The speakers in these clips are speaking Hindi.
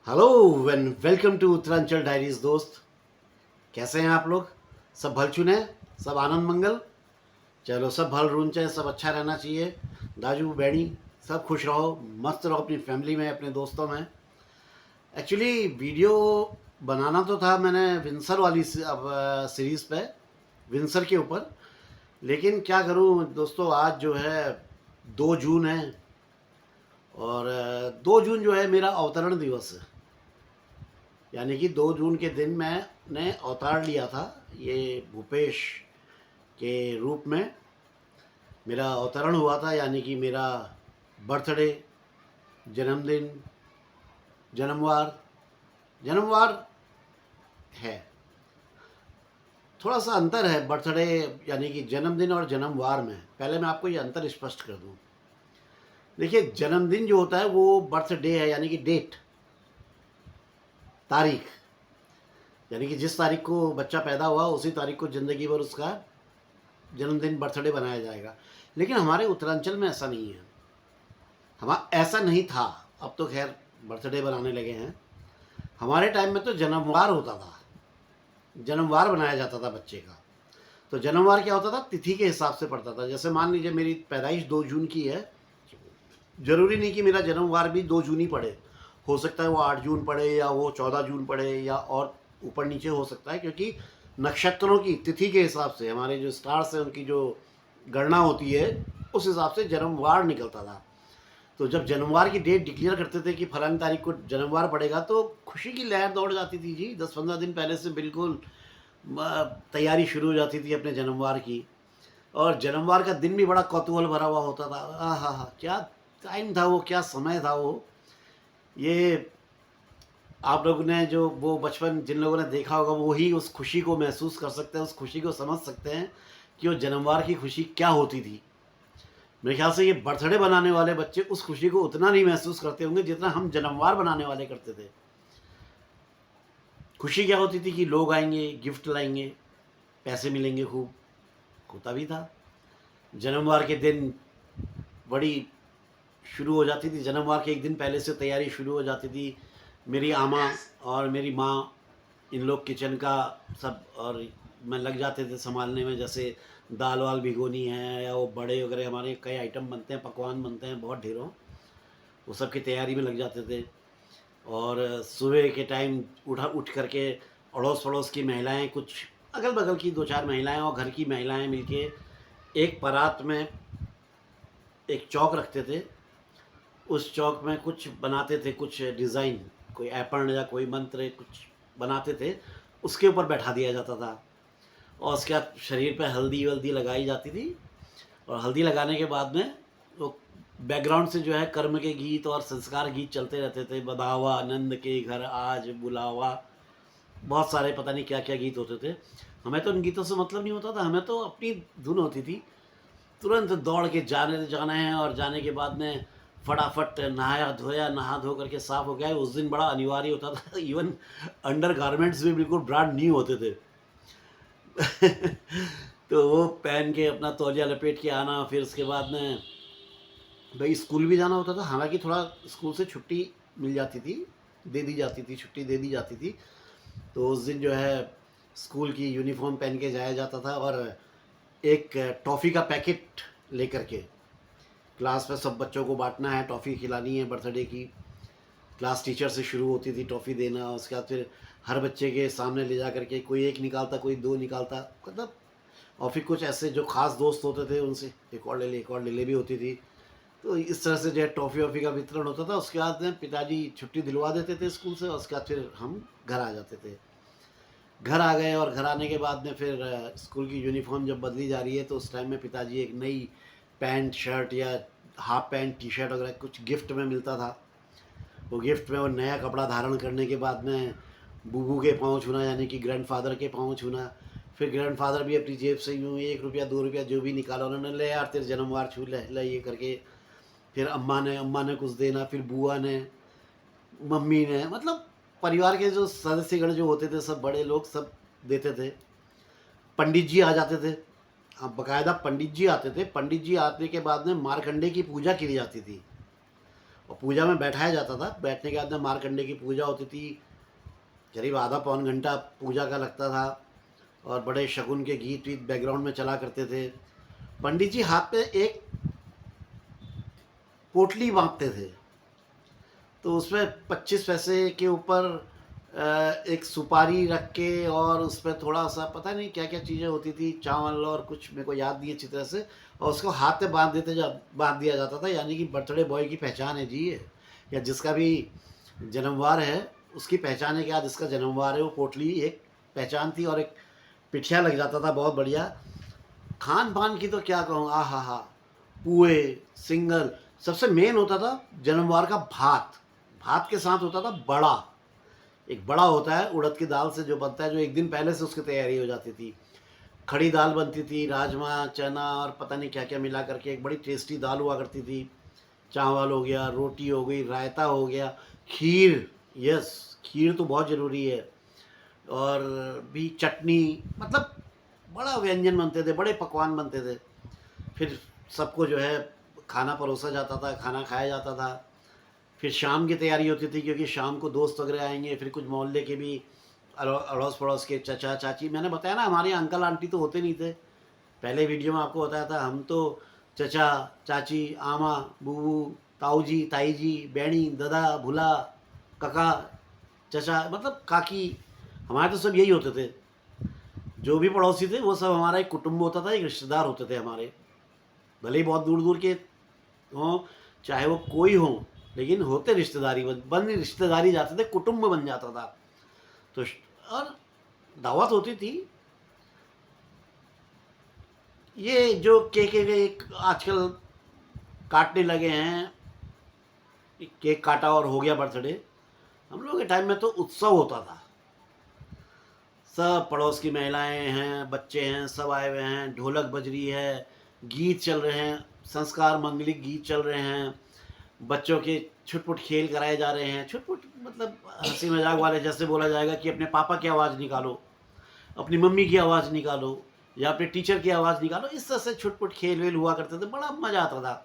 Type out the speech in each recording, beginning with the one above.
Hello and welcome to Uttaranchal diaries. दोस्त, कैसे हैं आप लोग? सब भल चुने, सब आनंद मंगल। चलो, सब भल रून चाहिए, सब अच्छा रहना चाहिए। दाजू बैणी सब खुश रहो, मस्त रहो अपनी फैमिली में, अपने दोस्तों में। एक्चुअली वीडियो बनाना तो था मैंने विंसर वाली सीरीज़ पे, विंसर के ऊपर। लेकिन क्या करूं दोस्तों, आज जो है 2 जून है और 2 जून जो है मेरा अवतरण दिवस है। यानी कि 2 जून के दिन मैंने अवतार लिया था, ये भूपेश के रूप में मेरा अवतरण हुआ था। यानी कि मेरा बर्थडे, जन्मदिन, जन्मवार, जन्मवार है। थोड़ा सा अंतर है बर्थडे यानी कि जन्मदिन और जन्मवार में। पहले मैं आपको ये अंतर स्पष्ट कर दूं। देखिए, जन्मदिन जो होता है वो बर्थडे है, यानी कि डेट, तारीख। यानी कि जिस तारीख को बच्चा पैदा हुआ उसी तारीख को ज़िंदगी भर उसका जन्मदिन, बर्थडे बनाया जाएगा। लेकिन हमारे उत्तरांचल में ऐसा नहीं है। ऐसा नहीं था, अब तो खैर बर्थडे बनाने लगे हैं। हमारे टाइम में तो जन्मवार होता था, जन्मवार बनाया जाता था बच्चे का। तो जन्मवार क्या होता था, तिथि के हिसाब से पड़ता था। जैसे मान लीजिए मेरी पैदाइश 2 जून की है, जरूरी नहीं कि मेरा जन्मवार भी 2 जून ही पड़े। हो सकता है वो 8 जून पड़े, या वो 14 जून पड़े, या और ऊपर नीचे हो सकता है, क्योंकि नक्षत्रों की तिथि के हिसाब से हमारे जो स्टार्स हैं उनकी जो गणना होती है, उस हिसाब से जन्मवार निकलता था। तो जब जन्मवार की डेट डिक्लेयर करते थे कि फलानी तारीख को जन्मवार पड़ेगा, तो खुशी की लहर दौड़ जाती थी जी। 10-15 दिन पहले से बिल्कुल तैयारी शुरू हो जाती थी अपने जन्मवार की। और जन्मवार का दिन भी बड़ा कौतूहल भरा हुआ होता था। हा हा, क्या टाइम था वो, क्या समय था वो। ये आप लोगों ने जो वो बचपन जिन लोगों ने देखा होगा वो ही उस खुशी को महसूस कर सकते हैं, उस खुशी को समझ सकते हैं कि वो जन्मवार की खुशी क्या होती थी। मेरे ख्याल से ये बर्थडे बनाने वाले बच्चे उस खुशी को उतना नहीं महसूस करते होंगे जितना हम जन्मवार बनाने वाले करते थे। खुशी क्या होती थी कि लोग आएंगे, गिफ्ट लाएंगे, पैसे मिलेंगे खूब, होता भी था। जन्मवार के दिन बड़ी शुरू हो जाती थी, जन्मवार के एक दिन पहले से तैयारी शुरू हो जाती थी। मेरी आमा और मेरी माँ, इन लोग किचन का सब और मैं लग जाते थे संभालने में। जैसे दाल वाल भिगोनी है, या वो बड़े वगैरह हमारे कई आइटम बनते हैं, पकवान बनते हैं बहुत ढेरों, वो सब की तैयारी में लग जाते थे। और सुबह के टाइम उठ करके अड़ोस पड़ोस की महिलाएं, कुछ अगल बगल की 2-4 महिलाएं और घर की महिलाएं मिलके एक परात में एक चौक रखते थे। उस चौक में कुछ बनाते थे, कुछ डिज़ाइन, कोई ऐपर्ण या कोई मंत्र कुछ बनाते थे, उसके ऊपर बैठा दिया जाता था। और उसके बाद शरीर पे हल्दी वल्दी लगाई जाती थी। और हल्दी लगाने के बाद में वो बैकग्राउंड से जो है कर्म के गीत और संस्कार गीत चलते रहते थे। बधावा आनंद के घर आज बुलावा, बहुत सारे पता नहीं क्या क्या गीत होते थे। हमें तो उन गीतों से मतलब नहीं होता था, हमें तो अपनी धुन होती थी। तुरंत दौड़ के जाना है, और जाने के बाद में फटाफट नहाया धोया, नहा धो करके साफ हो गया। उस दिन बड़ा अनिवार्य होता था इवन अंडर गारमेंट्स भी बिल्कुल ब्रांड न्यू होते थे। तो वो पहन के अपना तौलिया लपेट के आना। फिर उसके बाद में भाई स्कूल भी जाना होता था। हालांकि थोड़ा स्कूल से छुट्टी मिल जाती थी, दे दी जाती थी, छुट्टी दे दी जाती थी। तो उस दिन जो है स्कूल की यूनिफॉर्म पहन के जाया जाता था, और एक टॉफ़ी का पैकेट लेकर के क्लास में सब बच्चों को बांटना है, टॉफ़ी खिलानी है बर्थडे की। क्लास टीचर से शुरू होती थी टॉफ़ी देना। उसके बाद फिर हर बच्चे के सामने ले जा करके कोई एक निकालता, कोई 2 निकालता, मतलब। और फिर कुछ ऐसे जो ख़ास दोस्त होते थे उनसे एक और ले ले, एक और ले ले भी होती थी। तो इस तरह से जो है टॉफ़ी वॉफ़ी का वितरण होता था। उसके बाद में पिताजी छुट्टी दिलवा देते थे स्कूल से, और उसके बाद फिर हम घर आ जाते थे। घर आ गए, और घर आने के बाद में फिर स्कूल की यूनिफॉर्म जब बदली जा रही है, तो उस टाइम में पिताजी एक नई पैंट शर्ट या हाफ पैंट टी शर्ट वगैरह कुछ गिफ्ट में मिलता था। वो गिफ्ट में वो नया कपड़ा धारण करने के बाद में बूबू के पाँव छूना, यानी कि ग्रैंडफादर के पाँव छूना। फिर ग्रैंडफादर भी अपनी जेब से यूँ 1 रुपया 2 रुपया जो भी निकाला उन्होंने, ले यार तेरे जन्मवार छू ले ये करके। फिर अम्मा ने कुछ देना, फिर बुआ ने, मम्मी ने, मतलब परिवार के जो सदस्यगण जो होते थे, सब बड़े लोग सब देते थे। पंडित जी आ जाते थे। हाँ, बाकायदा पंडित जी आते थे। पंडित जी आने के बाद में मार्कंडे की पूजा की जाती थी। और पूजा में बैठाया जाता था। बैठने के बाद में मार्कंडे की पूजा होती थी, करीब आधा पौन घंटा पूजा का लगता था, और बड़े शगुन के गीत वीत बैकग्राउंड में चला करते थे। पंडित जी हाथ पे एक पोटली बांधते थे, तो उसमें 25 पैसे के ऊपर एक सुपारी रख के, और उस पर थोड़ा सा पता नहीं क्या क्या चीज़ें होती थी, चावल और कुछ मेरे को याद नहीं अच्छी तरह से, और उसको हाथ पे बांध दिया जाता था। यानी कि बर्थडे बॉय की पहचान है जी ये, या जिसका भी जन्मवार है उसकी पहचान है कि आज इसका जन्मवार है। वो पोटली एक पहचान थी, और एक पिठिया लग जाता था, बहुत बढ़िया। खान पान की तो क्या कहूँ, आ हा हा, पुए, सिंगल, सबसे मेन होता था जन्मवार का भात। भात के साथ होता था बड़ा, एक बड़ा होता है उड़द की दाल से जो बनता है, जो एक दिन पहले से उसकी तैयारी हो जाती थी। खड़ी दाल बनती थी, राजमा, चना और पता नहीं क्या क्या मिला करके एक बड़ी टेस्टी दाल हुआ करती थी। चावल हो गया, रोटी हो गई, रायता हो गया, खीर, यस खीर तो बहुत ज़रूरी है, और भी चटनी, मतलब बड़ा व्यंजन बनते थे, बड़े पकवान बनते थे। फिर सबको जो है खाना परोसा जाता था, खाना खाया जाता था। फिर शाम की तैयारी होती थी, क्योंकि शाम को दोस्त वगैरह आएंगे, फिर कुछ मोहल्ले के भी अड़ोस पड़ोस के चचा चाची। मैंने बताया ना, हमारे यहाँ अंकल आंटी तो होते नहीं थे, पहले वीडियो में आपको बताया था। हम तो चचा चाची, आमा, बूबू, ताऊ जी, ताई जी, बैणी, दादा, भूला, काका, चचा, मतलब काकी, हमारे तो सब यही होते थे। जो भी पड़ोसी थे वो सब हमारा एक कुटुंब होता था, एक रिश्तेदार होते थे हमारे। भले ही बहुत दूर दूर के हों, चाहे वो कोई हो, लेकिन होते रिश्तेदारी, बन रिश्तेदारी जाते थे, कुटुंब बन जाता था। तो और दावत होती थी। ये जो केक एक आजकल काटने लगे हैं, केक काटा और हो गया बर्थडे, हम लोग के टाइम में तो उत्सव होता था। सब पड़ोस की महिलाएं हैं, बच्चे हैं, सब आए हुए हैं, ढोलक बज रही है, गीत चल रहे हैं, संस्कार मंगलिक गीत चल रहे हैं, बच्चों के छुटपुट खेल कराए जा रहे हैं। छुटपुट मतलब हंसी मजाक वाले, जैसे बोला जाएगा कि अपने पापा की आवाज़ निकालो, अपनी मम्मी की आवाज़ निकालो, या अपने टीचर की आवाज़ निकालो, इस तरह से छुटपुट खेल वेल हुआ करते थे, बड़ा मज़ा आता था।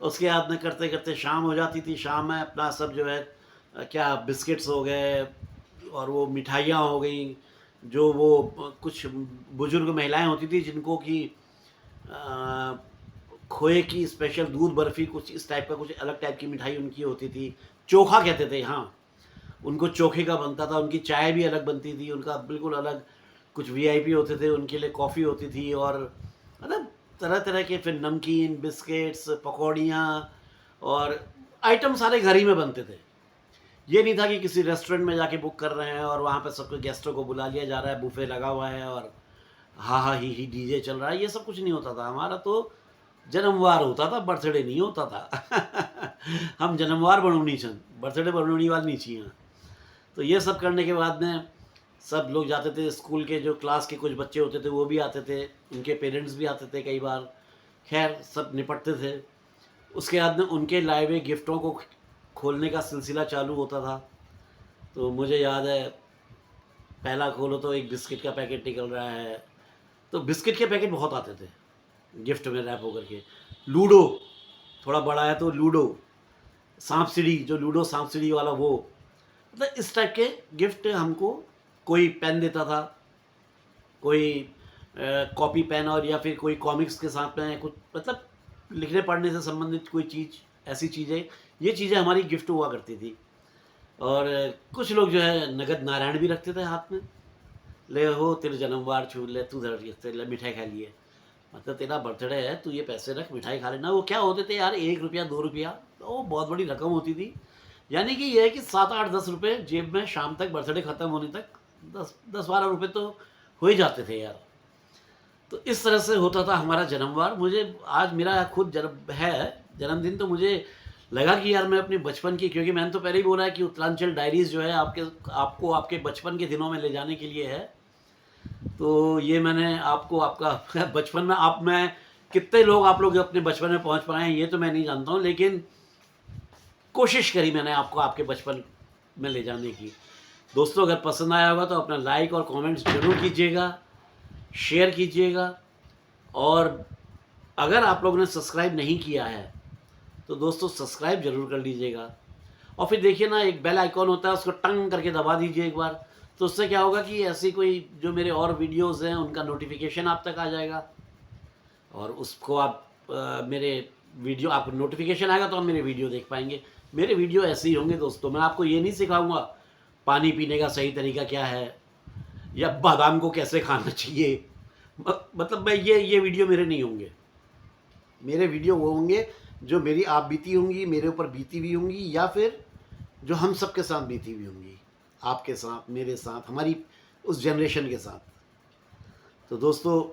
उसके बाद में करते करते शाम हो जाती थी। शाम में अपना सब जो है क्या बिस्किट्स हो गए, और वो मिठाइयाँ हो गई, जो वो कुछ बुजुर्ग महिलाएं होती थी जिनको कि खोए की स्पेशल दूध बर्फ़ी, कुछ इस टाइप का, कुछ अलग टाइप की मिठाई उनकी होती थी। चोखा कहते थे, हाँ, उनको चोखे का बनता था। उनकी चाय भी अलग बनती थी, उनका बिल्कुल अलग। कुछ वीआईपी होते थे, उनके लिए कॉफ़ी होती थी, और मतलब तरह तरह के फिर नमकीन, बिस्किट्स, पकौड़ियाँ, और आइटम सारे घर ही में बनते थे। ये नहीं था कि किसी रेस्टोरेंट में जाके बुक कर रहे हैं और वहाँ पे सबके गेस्टों को बुला लिया जा रहा है, बुफे लगा हुआ है और हा हा ही डीजे चल रहा है। ये सब कुछ नहीं होता था। हमारा तो जन्मवार होता था, बर्थडे नहीं होता था। हम जन्मवार बनूनी छन, बर्थडे बनूनी वाली नहीं चाहिए। तो ये सब करने के बाद में सब लोग जाते थे। स्कूल के जो क्लास के कुछ बच्चे होते थे वो भी आते थे, उनके पेरेंट्स भी आते थे कई बार। खैर सब निपटते थे। उसके बाद में उनके लाए हुए गिफ्टों को खोलने का सिलसिला चालू होता था। तो मुझे याद है, पहला खोलो तो एक बिस्किट का पैकेट निकल रहा है। तो बिस्किट के पैकेट बहुत आते थे गिफ्ट में रैप होकर के। लूडो, थोड़ा बड़ा है तो लूडो, सांप सीढ़ी, जो लूडो सांप सीढ़ी वाला वो, मतलब इस टाइप के गिफ्ट हमको। कोई पेन देता था, कोई कॉपी पेन, और या फिर कोई कॉमिक्स के साथ में कुछ, मतलब लिखने पढ़ने से संबंधित कोई चीज़, ऐसी चीज़ें, ये चीज़ें हमारी गिफ्ट हुआ करती थी। और कुछ लोग जो है नगद नारायण भी रखते थे हाथ में, ले हो तेरे जन्मवार छू ले, तू ले मिठाई खा लिए, मतलब तेरा बर्थडे है, तू ये पैसे रख, मिठाई खा लेना। वो क्या होते थे यार, 1 रुपया 2 रुपया, वो बहुत बड़ी रकम होती थी। यानी कि ये है कि 7 8 10 रुपये जेब में, शाम तक बर्थडे ख़त्म होने तक 10 12 रुपये तो हो ही जाते थे यार। तो इस तरह से होता था हमारा जन्मवार। मुझे आज मेरा खुद जन्मदिन, तो मुझे लगा कि यार मैं अपने बचपन की, क्योंकि मैंने तो पहले ही बोला है कि उत्तरांचल डायरीज़ जो है आपको आपके बचपन के दिनों में ले जाने के लिए है। तो ये मैंने आपको आपका बचपन में, मैं कितने लोग आप लोग अपने बचपन में पहुंच पाए हैं ये तो मैं नहीं जानता हूँ, लेकिन कोशिश करी मैंने आपको आपके बचपन में ले जाने की। दोस्तों अगर पसंद आया होगा तो अपना लाइक और कमेंट्स जरूर कीजिएगा, शेयर कीजिएगा, और अगर आप लोगों ने सब्सक्राइब नहीं किया है तो दोस्तों सब्सक्राइब जरूर कर लीजिएगा। और फिर देखिए ना, एक बेल आइकॉन होता है, उसको टंग करके दबा दीजिए एक बार। तो उससे क्या होगा कि ऐसी कोई जो मेरे और वीडियोस हैं उनका नोटिफिकेशन आप तक आ जाएगा, और उसको आप मेरे वीडियो, आपको नोटिफिकेशन आएगा तो आप मेरे वीडियो देख पाएंगे। मेरे वीडियो ऐसे ही होंगे दोस्तों। मैं आपको ये नहीं सिखाऊंगा पानी पीने का सही तरीका क्या है, या बादाम को कैसे खाना चाहिए। मतलब मैं ये वीडियो मेरे नहीं होंगे। मेरे वीडियो वो होंगे जो मेरी आप बीती होंगी, मेरे ऊपर बीती हुई होंगी, या फिर जो हम सबके साथ बीती हुई होंगी, आपके साथ, मेरे साथ, हमारी उस जनरेशन के साथ। तो दोस्तों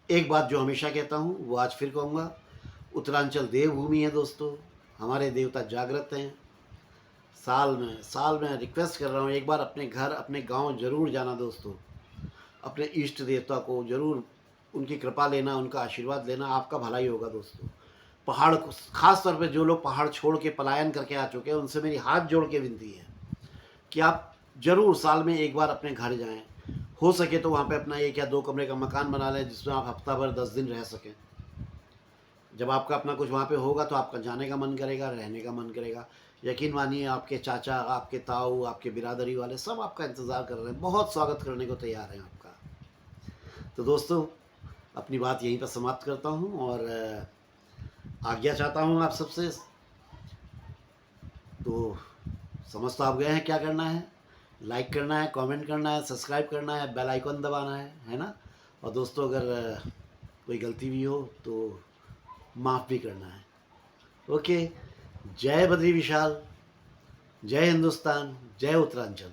एक बात जो हमेशा कहता हूँ वो आज फिर कहूँगा, उत्तरांचल देवभूमि है दोस्तों, हमारे देवता जागृत हैं। साल में रिक्वेस्ट कर रहा हूँ, एक बार अपने घर, अपने गांव जरूर जाना दोस्तों। अपने इष्ट देवता को जरूर, उनकी कृपा लेना, उनका आशीर्वाद लेना, आपका भला ही होगा दोस्तों। पहाड़, खास तौर पे जो लोग पहाड़ छोड़ के पलायन करके आ चुके हैं, उनसे मेरी हाथ जोड़ के विनती है कि आप जरूर साल में एक बार अपने घर जाएं। हो सके तो वहाँ पे अपना 1 या 2 कमरे का मकान बना लें, जिसमें आप हफ्ता भर 10 दिन रह सकें। जब आपका अपना कुछ वहाँ पे होगा तो आपका जाने का मन करेगा, रहने का मन करेगा। यकीन मानिए, आपके चाचा, आपके ताऊ, आपके बिरादरी वाले सब आपका इंतज़ार कर रहे हैं, बहुत स्वागत करने को तैयार हैं आपका। तो दोस्तों अपनी बात यहीं पर समाप्त करता हूँ, और आज्ञा चाहता हूँ आप सबसे। तो समझ तो आप गए हैं क्या करना है। लाइक करना है, कमेंट करना है, सब्सक्राइब करना है, बेल आइकन दबाना है ना। और दोस्तों अगर कोई गलती भी हो तो माफ़ भी करना है। ओके, जय बद्री विशाल, जय हिंदुस्तान, जय उत्तरांचल।